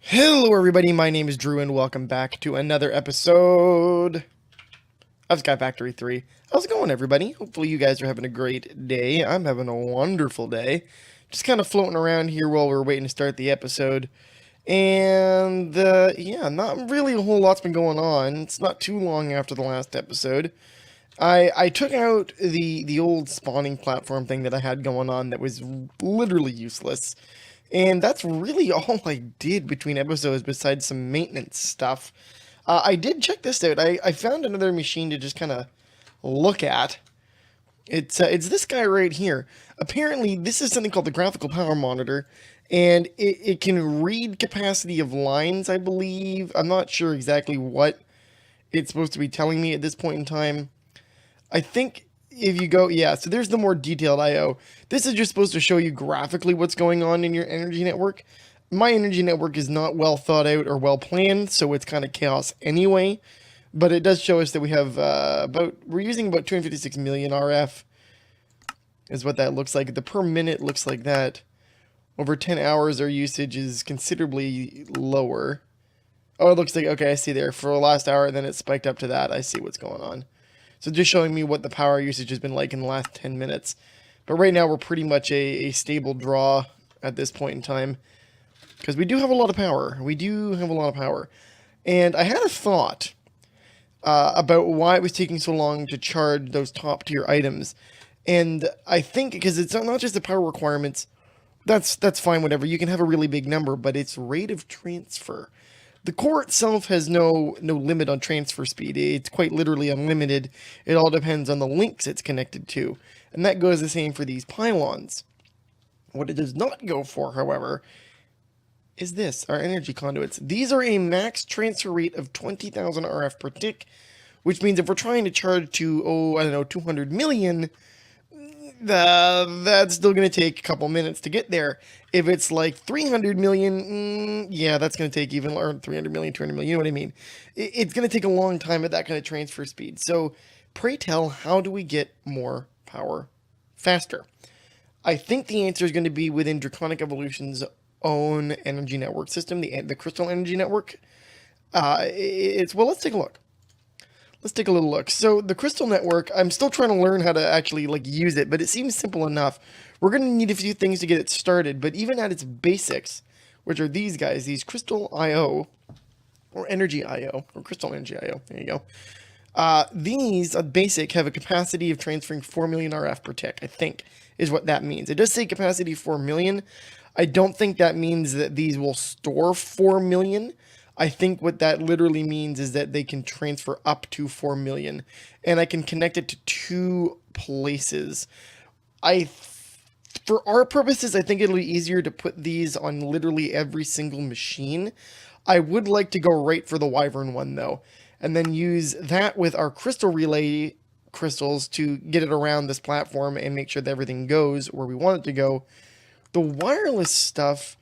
Hello everybody, my name is Drew and welcome back to another episode of Sky Factory 3. How's it going everybody? Hopefully you guys are having a great day. I'm having a wonderful day. Just kind of floating around here while we're waiting to start the episode. And, yeah, not really a whole lot's been going on. It's not too long after the last episode. I took out the old spawning platform thing that I had going on that was literally useless. And that's really all I did between episodes besides some maintenance stuff. I did check this out. I found another machine to just kind of look at. It's this guy right here. Apparently, this is something called the graphical power monitor, and it can read capacity of lines, I believe. I'm not sure exactly what it's supposed to be telling me at this point in time. I think if you go, yeah, so there's the more detailed I/O. This is just supposed to show you graphically what's going on in your energy network. My energy network is not well thought out or well planned, so it's kind of chaos anyway. But it does show us that we have we're using about 256 million RF, is what that looks like. The per minute looks like that. Over 10 hours, our usage is considerably lower. Oh, it looks like, okay, I see there. For the last hour, then it spiked up to that. I see what's going on. So just showing me what the power usage has been like in the last 10 minutes. But right now we're pretty much a stable draw at this point in time. Because we do have a lot of power. We do have a lot of power. And I had a thought about why it was taking so long to charge those top tier items. And I think because it's not just the power requirements, that's fine, whatever. You can have a really big number, but it's rate of transfer. The core itself has no limit on transfer speed. It's quite literally unlimited. It all depends on the links it's connected to. And that goes the same for these pylons. What it does not go for, however, is this, our energy conduits. These are a max transfer rate of 20,000 RF per tick, which means if we're trying to charge to, I don't know, 200 million, that's still going to take a couple minutes to get there. If it's like 300 million, yeah, that's going to take even, or 300 million, 200 million, you know what I mean? It's going to take a long time at that kind of transfer speed. So, pray tell, how do we get more power faster? I think the answer is going to be within Draconic Evolution's own energy network system, the Crystal Energy Network. Well, let's take a look. Let's take a little look. So the Crystal Network, I'm still trying to learn how to actually use it, but it seems simple enough. We're going to need a few things to get it started, but even at its basics, which are these guys, these Crystal I/O, or Energy I/O, or Crystal Energy I/O, there you go. These, basic, have a capacity of transferring 4 million RF per tick, I think, is what that means. It does say capacity 4 million. I don't think that means that these will store 4 million. I think what that literally means is that they can transfer up to 4 million. And I can connect it to 2 places. For our purposes, I think it'll be easier to put these on literally every single machine. I would like to go right for the Wyvern one, though. And then use that with our crystal relay crystals to get it around this platform and make sure that everything goes where we want it to go. The wireless stuff,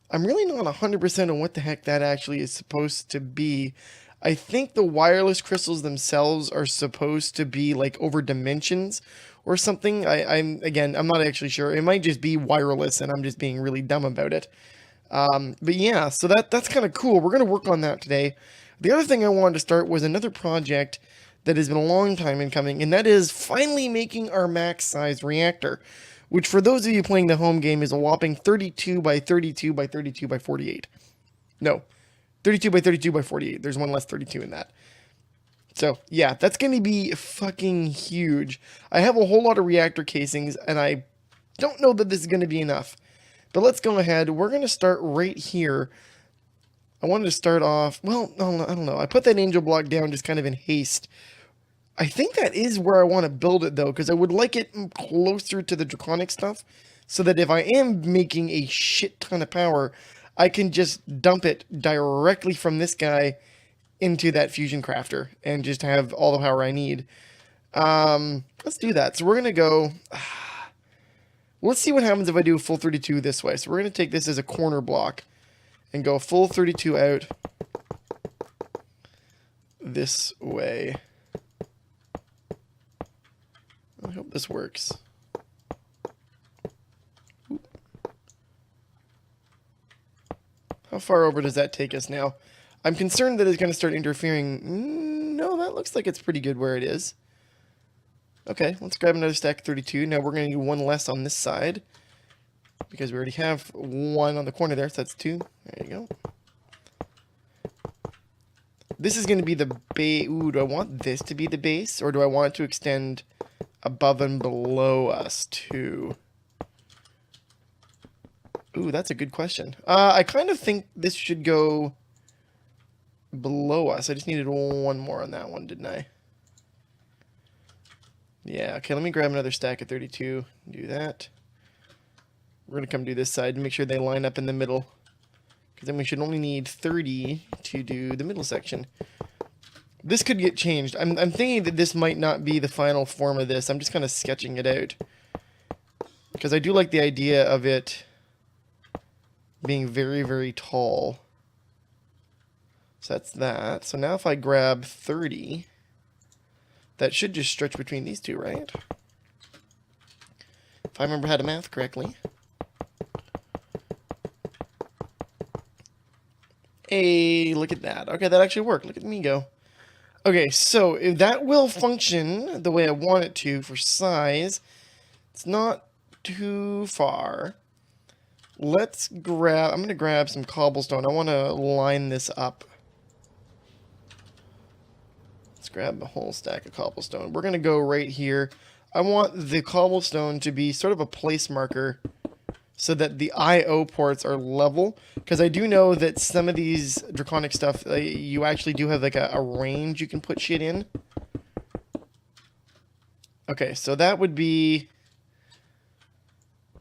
I'm really not 100% on what the heck that actually is supposed to be. I think the wireless crystals themselves are supposed to be like over dimensions or something. I'm not actually sure. It might just be wireless and I'm just being really dumb about it. But yeah, so that's kind of cool. We're going to work on that today. The other thing I wanted to start was another project that has been a long time in coming, and that is finally making our max size reactor, which for those of you playing the home game is a whopping 32 by 32 by 32 by 48. No, 32 by 32 by 48. There's one less 32 in that. So, yeah, that's going to be fucking huge. I have a whole lot of reactor casings, and I don't know that this is going to be enough. But let's go ahead. We're going to start right here. I wanted to start off, well, I don't know. I put that angel block down just kind of in haste. I think that is where I want to build it, though, because I would like it closer to the draconic stuff, so that if I am making a shit ton of power, I can just dump it directly from this guy into that fusion crafter, and just have all the power I need. Let's do that. So we're going to go... Let's see what happens if I do a full 32 this way. So we're going to take this as a corner block, and go full 32 out this way. I hope this works. How far over does that take us now? I'm concerned that it's going to start interfering. No, that looks like it's pretty good where it is. Okay, let's grab another stack of 32. Now we're going to do one less on this side, because we already have one on the corner there, so that's 2. There you go. This is going to be the base. Ooh, do I want this to be the base, or do I want it to extend above and below us too? Ooh, that's a good question. I kind of think this should go below us. I just needed one more on that one, didn't I? Yeah, okay, let me grab another stack of 32. Do that. We're going to come do this side and make sure they line up in the middle. Because then we should only need 30 to do the middle section. This could get changed. I'm thinking that this might not be the final form of this. I'm just kind of sketching it out. Because I do like the idea of it being very, very tall. So that's that. So now if I grab 30, that should just stretch between these two, right? If I remember how to math correctly. Hey, look at that. Okay, that actually worked. Look at me go. Okay, so if that will function the way I want it to for size, it's not too far. Let's grab, I'm going to grab some cobblestone. I want to line this up. Let's grab a whole stack of cobblestone. We're going to go right here. I want the cobblestone to be sort of a place marker so that the I/O ports are level, because I do know that some of these draconic stuff, you actually do have like a range you can put shit in. Okay, so that would be...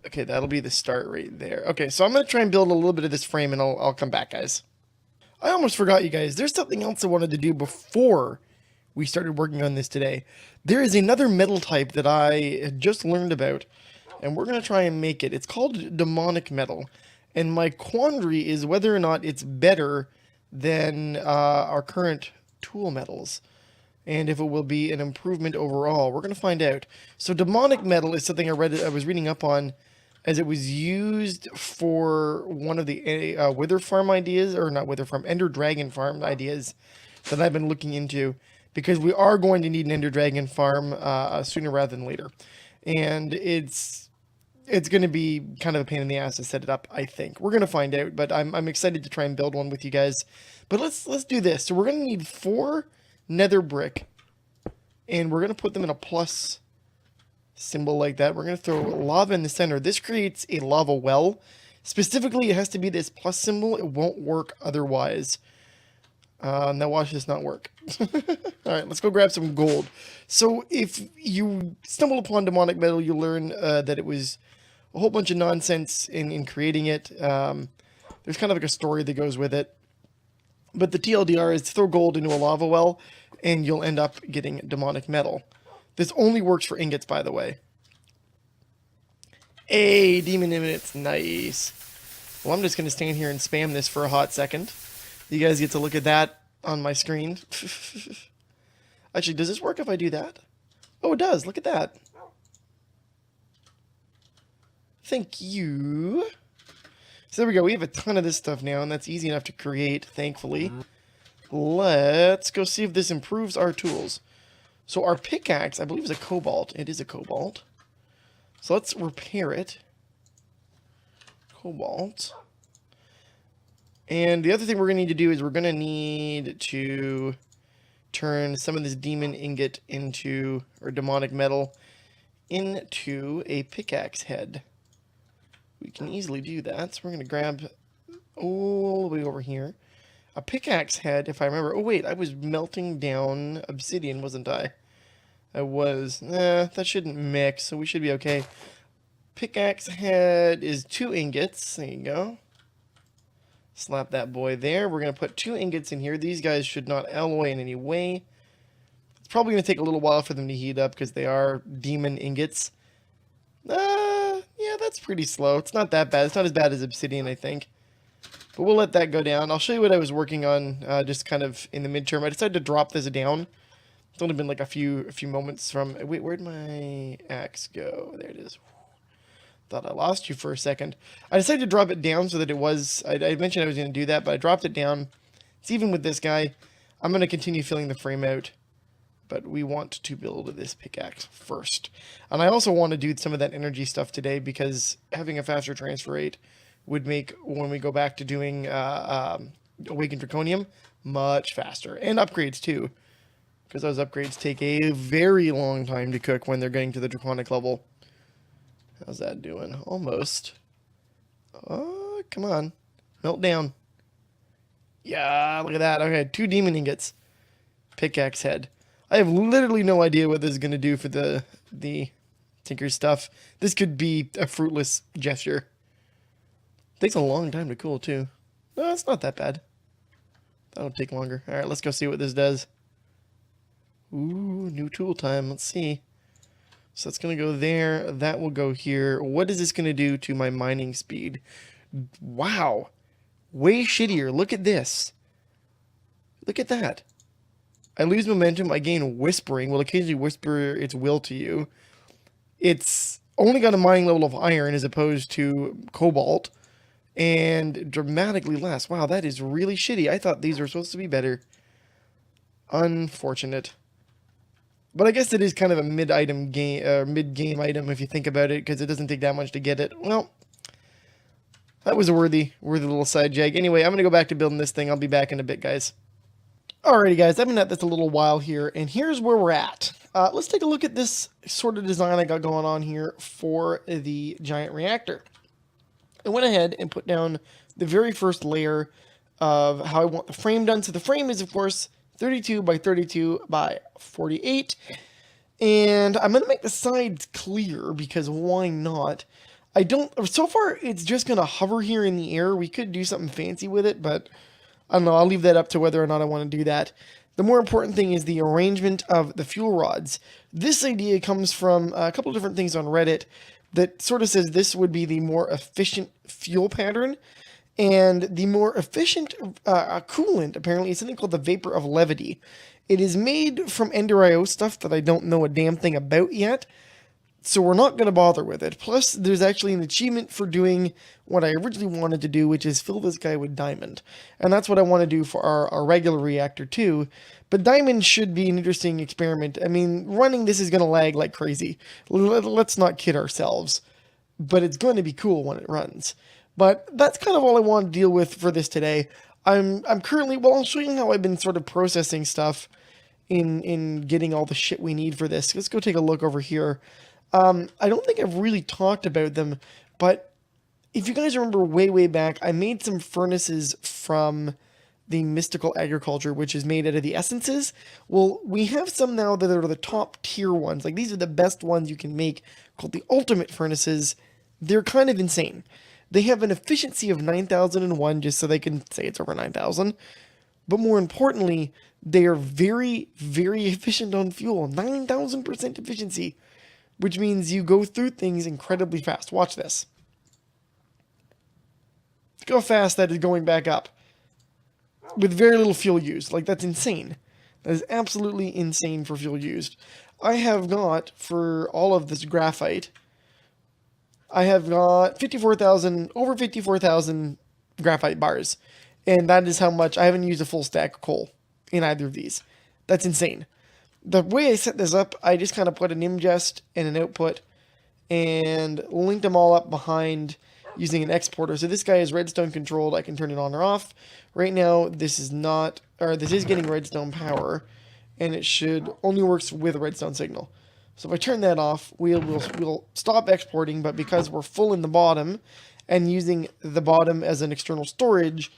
Okay, that'll be the start right there. Okay, so I'm going to try and build a little bit of this frame, and I'll come back, guys. I almost forgot, you guys. There's something else I wanted to do before we started working on this today. There is another metal type that I had just learned about, and we're going to try and make it. It's called demonic metal, and my quandary is whether or not it's better than our current tool metals, and if it will be an improvement overall. We're going to find out. So demonic metal is something I was reading up on, as it was used for one of the Wither Farm ideas, or not Wither Farm, Ender Dragon Farm ideas that I've been looking into, because we are going to need an Ender Dragon Farm sooner rather than later. And it's going to be kind of a pain in the ass to set it up, I think. We're going to find out, but I'm excited to try and build one with you guys. But let's do this. So we're going to need 4 nether brick, and we're going to put them in a plus symbol like that. We're going to throw lava in the center. This creates a lava well. Specifically, it has to be this plus symbol. It won't work otherwise. Now watch this not work. Alright, let's go grab some gold. So if you stumble upon demonic metal, you learn that it was a whole bunch of nonsense in creating it. There's kind of like a story that goes with it. But the TLDR is to throw gold into a lava well, and you'll end up getting demonic metal. This only works for ingots, by the way. Hey, demon ingots, nice. Well, I'm just going to stand here and spam this for a hot second. You guys get to look at that on my screen. Actually, does this work if I do that? Oh, it does. Look at that. Thank you. So there we go. We have a ton of this stuff now, and that's easy enough to create, thankfully. Let's go see if this improves our tools. So our pickaxe, I believe, is a cobalt. It is a cobalt. So let's repair it. Cobalt. And the other thing we're going to need to do is we're going to need to turn some of this demon ingot into, or demonic metal, into a pickaxe head. We can easily do that. So we're going to grab all the way over here. A pickaxe head, if I remember. Oh, wait, I was melting down obsidian, wasn't I? I was. That shouldn't mix, so we should be okay. Pickaxe head is 2 ingots. There you go. Slap that boy there. We're going to put 2 ingots in here. These guys should not alloy in any way. It's probably going to take a little while for them to heat up because they are demon ingots. Yeah, that's pretty slow. It's not that bad. It's not as bad as obsidian, I think. But we'll let that go down. I'll show you what I was working on just kind of in the midterm. I decided to drop this down. It's only been like a few moments from... Wait, where'd my axe go? There it is. Thought I lost you for a second. I decided to drop it down so that it was... I mentioned I was going to do that, but I dropped it down. It's even with this guy. I'm going to continue filling the frame out. But we want to build this pickaxe first. And I also want to do some of that energy stuff today because having a faster transfer rate would make, when we go back to doing Awakened Draconium, much faster. And upgrades too. Because those upgrades take a very long time to cook when they're getting to the Draconic level. How's that doing? Almost. Oh, come on. Melt down. Yeah, look at that. Okay, 2 demon ingots. Pickaxe head. I have literally no idea what this is going to do for the Tinker stuff. This could be a fruitless gesture. Takes a long time to cool, too. No, it's not that bad. That'll take longer. Alright, let's go see what this does. Ooh, new tool time. Let's see. So that's going to go there. That will go here. What is this going to do to my mining speed? Wow. Way shittier. Look at this. Look at that. I lose momentum. I gain whispering. Will occasionally whisper its will to you. It's only got a mining level of iron as opposed to cobalt. And dramatically less. Wow, that is really shitty. I thought these were supposed to be better. Unfortunate. But I guess it is kind of a mid-item game, mid-game item if you think about it, because it doesn't take that much to get it. Well, that was a worthy little side jag. Anyway, I'm going to go back to building this thing. I'll be back in a bit, guys. Alrighty, guys. I've been at this a little while here, and here's where we're at. Let's take a look at this sort of design I got going on here for the giant reactor. I went ahead and put down the very first layer of how I want the frame done. So the frame is, of course, 32 by 32 by 48. And I'm going to make the sides clear because why not? So far, it's just going to hover here in the air. We could do something fancy with it, but I don't know. I'll leave that up to whether or not I want to do that. The more important thing is the arrangement of the fuel rods. This idea comes from a couple of different things on Reddit that sort of says this would be the more efficient fuel pattern. And the more efficient coolant, apparently, is something called the Vapor of Levity. It is made from Ender.io stuff that I don't know a damn thing about yet, so we're not going to bother with it. Plus, there's actually an achievement for doing what I originally wanted to do, which is fill this guy with diamond. And that's what I want to do for our regular reactor, too. But diamond should be an interesting experiment. I mean, running this is going to lag like crazy. Let's not kid ourselves. But it's going to be cool when it runs. But that's kind of all I want to deal with for this today. I'm currently, well, I'll show you how I've been sort of processing stuff in getting all the shit we need for this. Let's go take a look over here. I don't think I've really talked about them, but if you guys remember way back, I made some furnaces from the Mystical Agriculture, which is made out of the essences. Well, we have some now that are the top tier ones. Like, these are the best ones you can make, called the Ultimate Furnaces. They're kind of insane. They have an efficiency of 9,001, just so they can say it's over 9,000. But more importantly, they are very, very efficient on fuel. 9,000% efficiency. Which means you go through things incredibly fast. Watch this. Look how fast that is going back up. With very little fuel used. Like, that's insane. That is absolutely insane for fuel used. I have got, for all of this graphite, I have got over 54,000 graphite bars. And that is how much, I haven't used a full stack of coal in either of these. That's insane. The way I set this up, I just kind of put an ingest and an output and linked them all up behind using an exporter. So this guy is redstone controlled. I can turn it on or off. Right now, this is getting redstone power, and it should only works with a redstone signal. So if I turn that off, we'll stop exporting, but because we're full in the bottom and using the bottom as an external storage,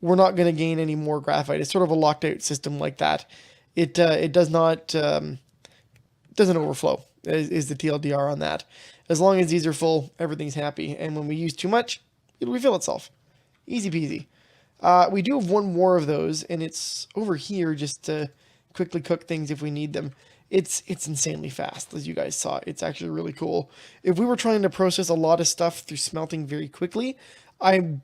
we're not going to gain any more graphite. It's sort of a locked out system like that. It does not, doesn't overflow, is the TLDR on that. As long as these are full, everything's happy. And when we use too much, it'll refill itself. Easy peasy. We do have one more of those, and it's over here just to quickly cook things if we need them. It's insanely fast, as you guys saw. It's actually really cool. If we were trying to process a lot of stuff through smelting very quickly, I'm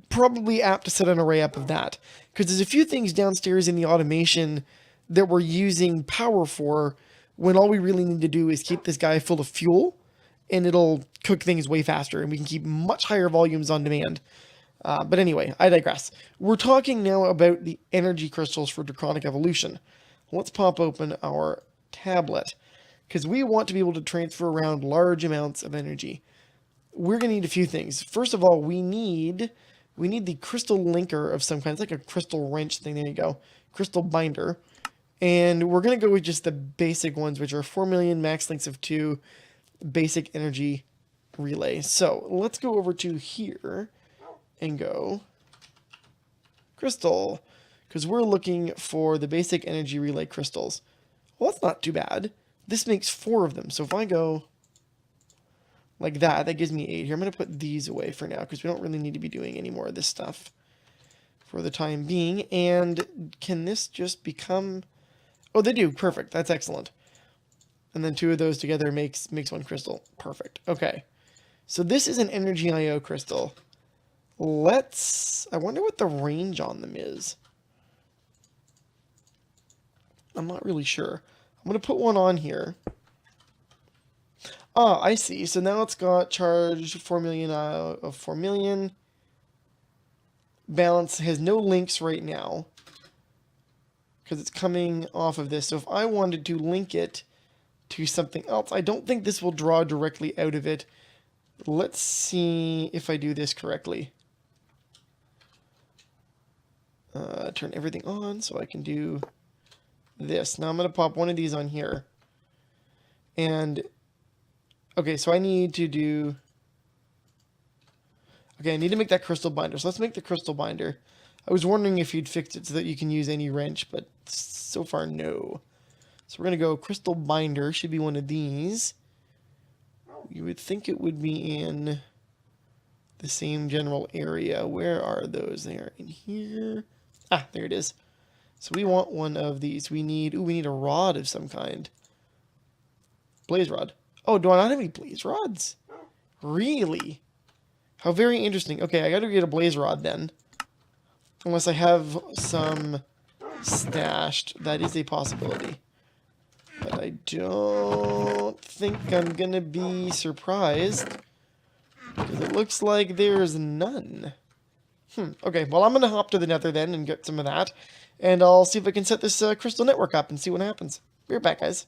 probably apt to set an array up of that. Because there's a few things downstairs in the automation that we're using power for when all we really need to do is keep this guy full of fuel and it'll cook things way faster, and we can keep much higher volumes on demand. But anyway, I digress. We're talking now about the energy crystals for Draconic Evolution. Let's pop open our tablet, because we want to be able to transfer around large amounts of energy. We're going to need a few things. First of all, we need the crystal linker of some kind. It's like a crystal wrench thing. There you go. Crystal binder. And we're going to go with just the basic ones, which are 4 million, max lengths of 2, basic energy relay. So let's go over to here and go crystal, because we're looking for the basic energy relay crystals. Well, that's not too bad. This makes 4 of them. So if I go like that, that gives me 8 here. I'm going to put these away for now, because we don't really need to be doing any more of this stuff for the time being. And can this just become... Oh, they do. Perfect. That's excellent. And then 2 of those together makes 1 crystal. Perfect. Okay. So this is an energy IO crystal. I wonder what the range on them is. I'm not really sure. I'm going to put one on here. Ah, I see. So now it's got charge 4 million of 4 million. Balance has no links right now, because it's coming off of this. So if I wanted to link it to something else, I don't think this will draw directly out of it. Let's see if I do this correctly. Turn everything on so I can do this. Now I'm going to pop one of these on here. And, okay, so I need to do... Okay, I need to make that crystal binder. So let's make the crystal binder. I was wondering if you'd fix it so that you can use any wrench, but so far, no. So we're going to go crystal binder. Should be one of these. You would think it would be in the same general area. Where are those? They are in here. Ah, there it is. So we want one of these. We need a rod of some kind. Blaze rod. Oh, do I not have any blaze rods? Really? How very interesting. Okay, I gotta get a blaze rod then. Unless I have some stashed. That is a possibility. But I don't think I'm gonna be surprised, because it looks like there's none. Okay, well, I'm gonna hop to the nether then and get some of that. And I'll see if I can set this crystal network up and see what happens. Be right back, guys.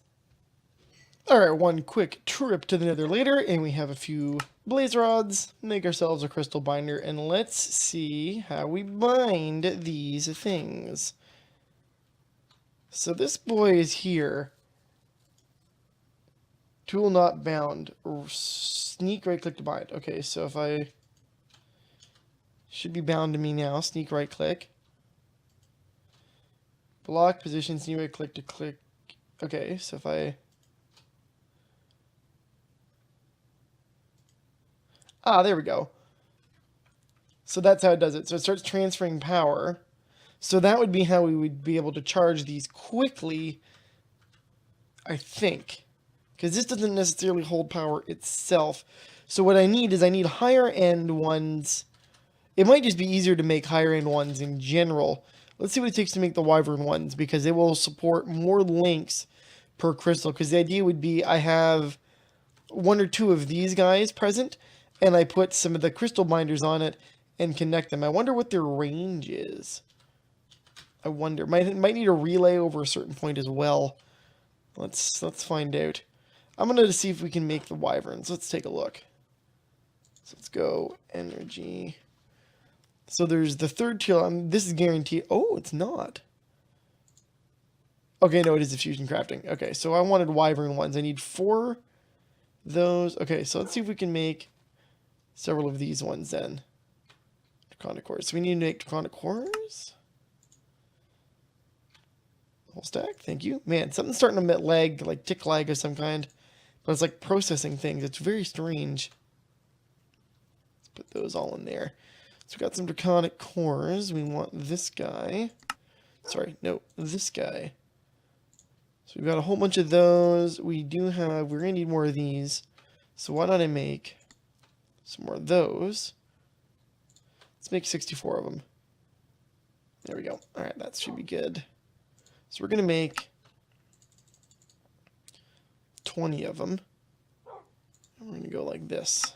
Alright, one quick trip to the nether later, and we have a few blaze rods. Make ourselves a crystal binder, and let's see how we bind these things. So this boy is here. Tool not bound. Sneak right click to bind. Okay, so if I... Should be bound to me now. Sneak right click. Block position, sneak right click to click. Okay, so if I... Ah, there we go. So that's how it does it. So it starts transferring power. So that would be how we would be able to charge these quickly, I think. Because this doesn't necessarily hold power itself. So what I need higher end ones. It might just be easier to make higher end ones in general. Let's see what it takes to make the Wyvern ones, because it will support more links per crystal. Because the idea would be I have 1 or 2 of these guys present, and I put some of the crystal binders on it and connect them. I wonder what their range is. I wonder. Might need a relay over a certain point as well. Let's find out. I'm going to see if we can make the Wyverns. Let's take a look. So let's go energy. So there's the third tier. This is guaranteed. Oh, it's not. Okay, no, it is a fusion crafting. Okay, so I wanted Wyvern ones. I need 4 those. Okay, so let's see if we can make several of these ones then. Draconic cores. So we need to make Draconic cores. Whole stack. Thank you. Man, something's starting to lag, like tick lag of some kind. But it's like processing things. It's very strange. Let's put those all in there. So we got some Draconic cores. We want this guy. Sorry, no, this guy. So we've got a whole bunch of those. We're going to need more of these. So why don't I make some more of those? Let's make 64 of them. There we go. All right, that should be good. So we're going to make 20 of them. We're going to go like this.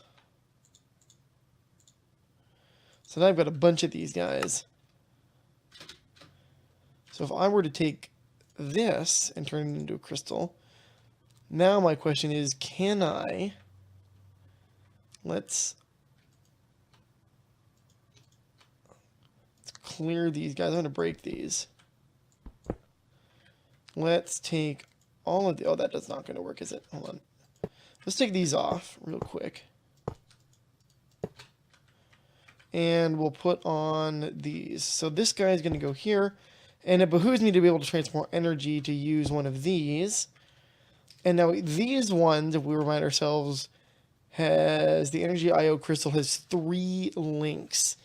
So now I've got a bunch of these guys. So if I were to take this and turn it into a crystal, now my question is, can I... Let's clear these guys. I'm going to break these. Let's take all of the... Oh, that's not going to work, is it? Hold on. Let's take these off real quick. And we'll put on these. So this guy is going to go here. And it behooves me to be able to transfer energy to use one of these. And now these ones, if we remind ourselves, has the energy IO crystal has 3 links.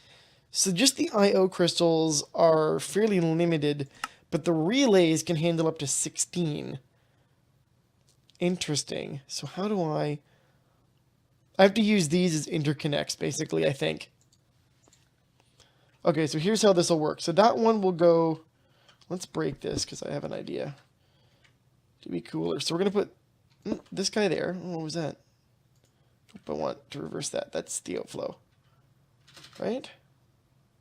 So just the IO crystals are fairly limited, but the relays can handle up to 16. Interesting. So how do I have to use these as interconnects, basically, I think. Okay, so here's how this will work. So that one will go... Let's break this, because I have an idea. To be cooler. So we're going to put this guy there. What was that? I want to reverse that. That's the outflow. Right?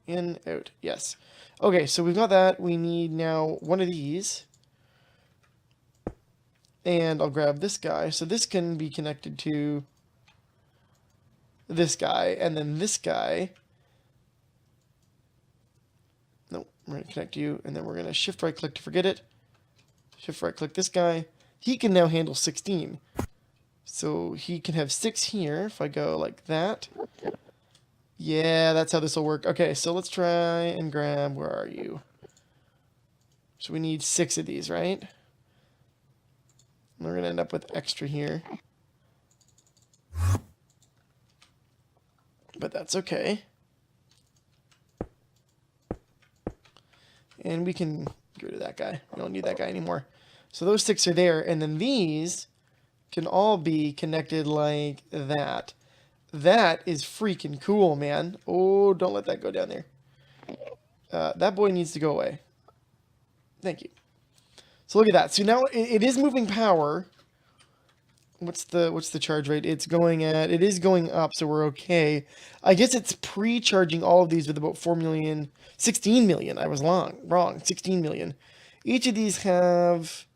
In, out. Yes. Okay, so we've got that. We need now one of these. And I'll grab this guy. So this can be connected to this guy. And then this guy... No, we're going to connect you. And then we're going to shift right click to forget it. Shift right click this guy. He can now handle 16. So he can have 6 here. If I go like that. Yeah, that's how this will work. Okay, so let's try and grab... Where are you? So we need 6 of these, right? We're going to end up with extra here. But that's okay. And we can get rid of that guy. We don't need that guy anymore. So those 6 are there. And then these can all be connected like that. That is freaking cool, man. Oh, don't let that go down there. That boy needs to go away. Thank you. So look at that. So now it is moving power. What's the charge rate? It is going up, so we're okay. I guess it's pre-charging all of these with about 16 million. I was wrong. 16 million. Each of these have...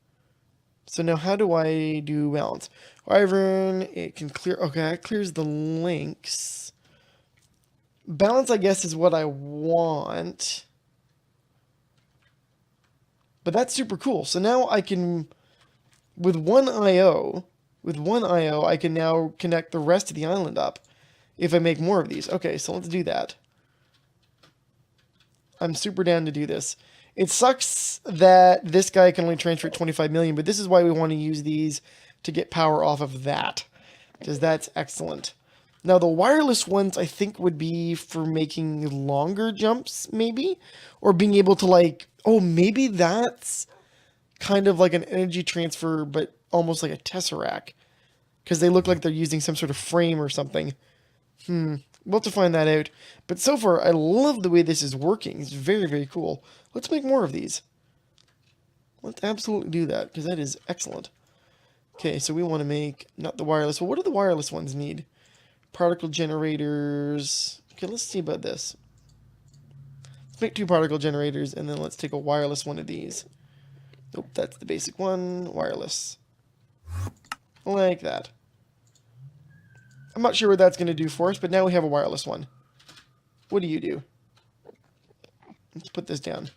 So now how do I do balance? Wyvern, it can clear... Okay, that clears the links. Balance, I guess, is what I want. But that's super cool. So now I can... With one IO, I can now connect the rest of the island up. If I make more of these. Okay, so let's do that. I'm super down to do this. It sucks that this guy can only transfer 25 million, but this is why we want to use these to get power off of that. Because that's excellent. Now, the wireless ones, I think, would be for making longer jumps, maybe? Or being able to, like... Oh, maybe that's kind of like an energy transfer, but almost like a tesseract. Because they look like they're using some sort of frame or something. We'll have to find that out. But so far, I love the way this is working. It's very, very cool. Let's make more of these. Let's absolutely do that, because that is excellent. Okay, so we want to make, not the wireless. Well, what do the wireless ones need? Particle generators. Okay, let's see about this. Let's make 2 particle generators, and then let's take a wireless one of these. Nope, that's the basic one. Wireless. Like that. I'm not sure what that's going to do for us, but now we have a wireless one. What do you do? Let's put this down.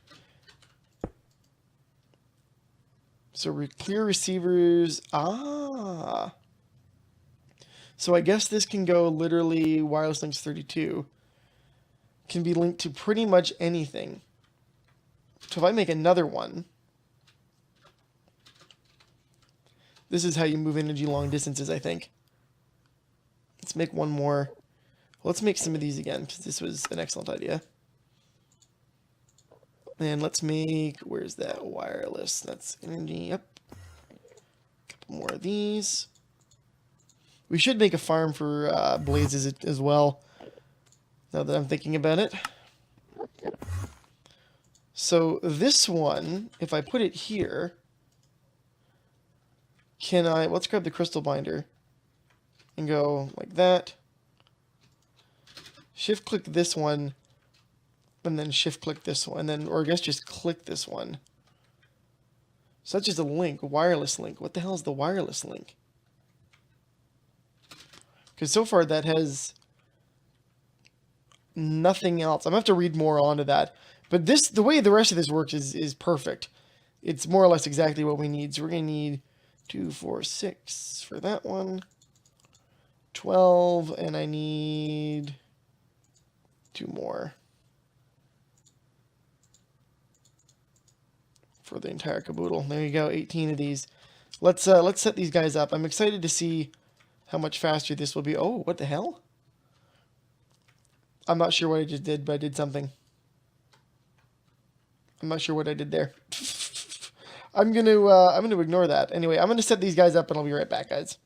So clear receivers. Ah. So I guess this can go literally wireless links 32. Can be linked to pretty much anything. So if I make another one. This is how you move energy long distances, I think. Let's make one more. Let's make some of these again, because this was an excellent idea. And let's make, where's that wireless? That's energy, yep. A couple more of these. We should make a farm for blazes as well, now that I'm thinking about it. So this one, if I put it here, can I, let's grab the crystal binder. and go like that. Shift click this one, and then shift click this one, and then, or I guess just click this one. So that's just a link, a wireless link. What the hell is the wireless link? Because so far that has nothing else. I'm going to have to read more onto that. But this, the way the rest of this works is perfect. It's more or less exactly what we need. So we're going to need 2, 4, 6 for that one. 12, and I need 2 more for the entire caboodle. There you go, 18 of these. Let's set these guys up. I'm excited to see how much faster this will be. Oh, what the hell? I'm not sure what I just did, but I did something. I'm not sure what I did there. I'm gonna ignore that. Anyway, I'm gonna set these guys up and I'll be right back, guys.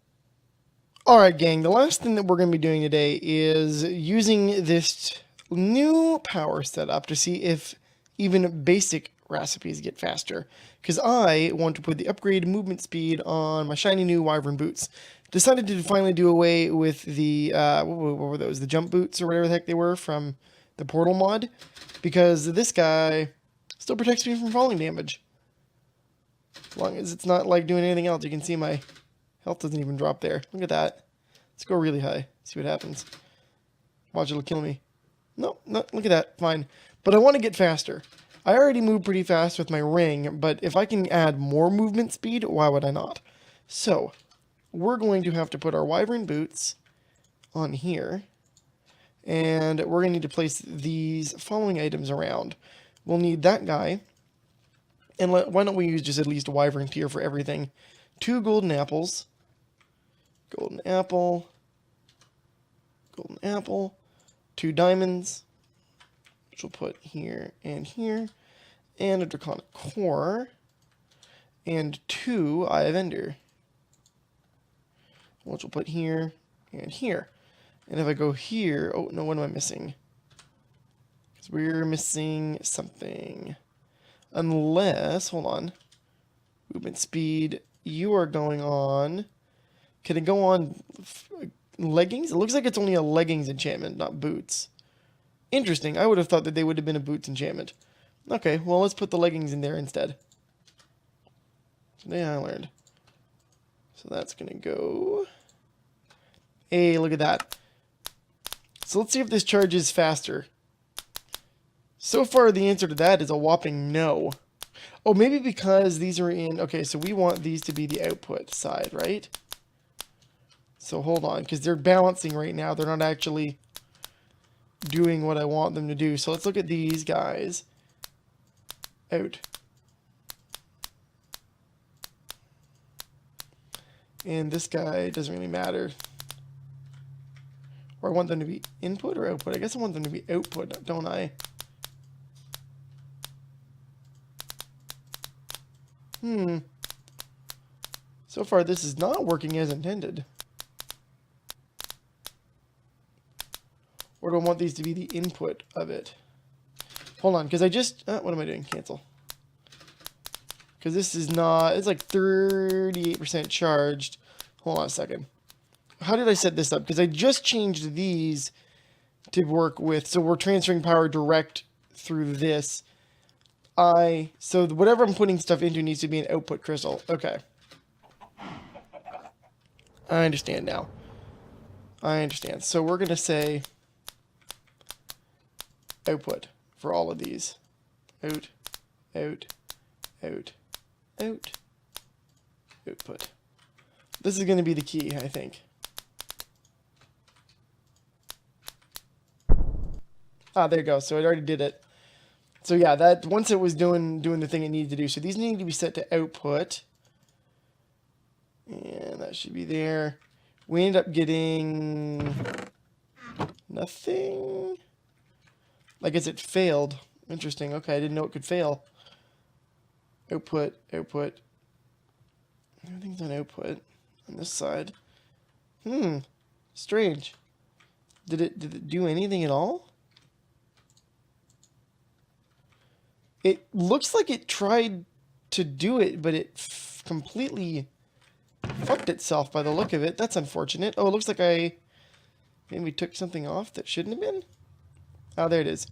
Alright, gang, the last thing that we're gonna be doing today is using this new power setup to see if even basic recipes get faster. Because I want to put the upgrade movement speed on my shiny new Wyvern Boots. Decided to finally do away with the, what were those? The jump boots or whatever the heck they were from the Portal mod. Because this guy still protects me from falling damage. As long as it's not like doing anything else. You can see my health doesn't even drop there. Look at that. Let's go really high. See what happens. Watch, it'll kill me. No, look at that. Fine. But I want to get faster. I already move pretty fast with my ring, but if I can add more movement speed, why would I not? So, we're going to have to put our Wyvern Boots on here. And we're going to need to place these following items around. We'll need that guy. And why don't we use just at least a Wyvern tier for everything. 2 golden apples. Golden apple. Golden apple. 2 diamonds. Which we'll put here and here. And a draconic core. And 2 Eye of Ender. Which we'll put here and here. And if I go here... Oh, no, what am I missing? Because we're missing something. Unless... Hold on. Movement speed. You are going on... Can it go on leggings? It looks like it's only a leggings enchantment, not boots. Interesting. I would have thought that they would have been a boots enchantment. Okay, well, let's put the leggings in there instead. Today I learned. So that's going to go... Hey, look at that. So let's see if this charges faster. So far, the answer to that is a whopping no. Oh, maybe because these are in... Okay, so we want these to be the output side, right? So hold on, because they're balancing right now. They're not actually doing what I want them to do. So let's look at these guys. Out. And this guy doesn't really matter. Or I want them to be input or output? I guess I want them to be output, don't I? So far, this is not working as intended. Or do I want these to be the input of it? Hold on, because I just... what am I doing? Cancel. Because this is not... It's like 38% charged. Hold on a second. How did I set this up? Because I just changed these to work with... So we're transferring power direct through this. So whatever I'm putting stuff into needs to be an output crystal. Okay. I understand now. I understand. So we're going to say output for all of these. Out, out, out, out, output. This is going to be the key, I think. Ah, there you go. So it already did it. So yeah, that once it was doing the thing it needed to do. So these need to be set to output. And that should be there. We ended up getting nothing. I guess it failed. Interesting. Okay, I didn't know it could fail. Output, output. Everything's on output on this side. Strange. Did it do anything at all? It looks like it tried to do it, but it completely fucked itself by the look of it. That's unfortunate. Oh, it looks like I maybe took something off that shouldn't have been. Oh, there it is.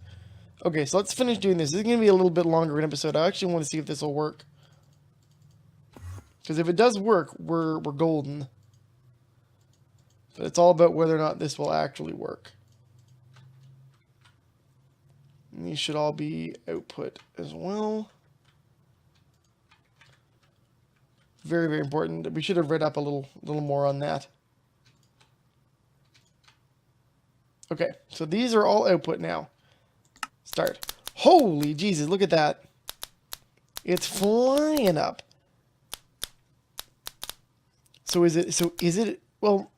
Okay, so let's finish doing this. This is going to be a little bit longer of an episode. I actually want to see if this will work. Because if it does work, we're golden. But it's all about whether or not this will actually work. And these should all be output as well. Very, very important. We should have read up a little more on that. Okay, so these are all output now. Start. Holy Jesus, look at that. It's flying up. So is it, well,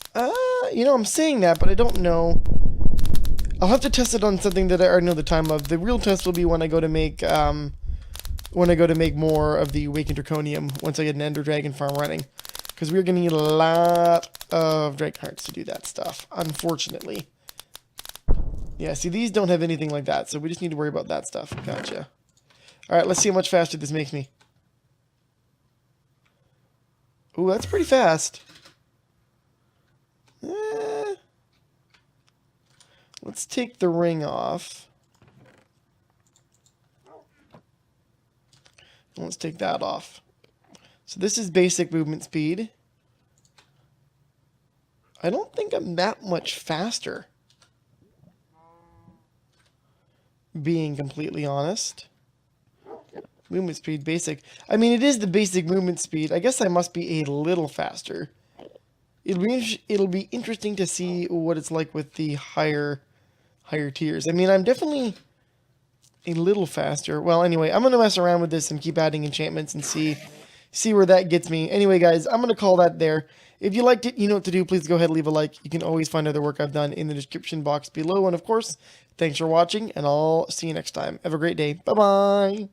you know, I'm saying that, but I don't know. I'll have to test it on something that I already know the time of. The real test will be when I go to make, more of the Awakened Draconium, once I get an Ender Dragon farm running. Because we're going to need a lot of Dragon Hearts to do that stuff, unfortunately. Yeah, see, these don't have anything like that, so we just need to worry about that stuff. Gotcha. Alright, let's see how much faster this makes me. Ooh, that's pretty fast. Let's take the ring off. Let's take that off. So this is basic movement speed. I don't think I'm that much faster, being completely honest. Movement speed, basic. I mean, it is the basic movement speed. I guess I must be a little faster. It'll be interesting to see what it's like with the higher tiers. I mean, I'm definitely a little faster. Well, anyway, I'm going to mess around with this and keep adding enchantments and see where that gets me. Anyway, guys, I'm going to call that there. If you liked it, you know what to do. Please go ahead and leave a like. You can always find other work I've done in the description box below. And of course, thanks for watching, and I'll see you next time. Have a great day. Bye-bye.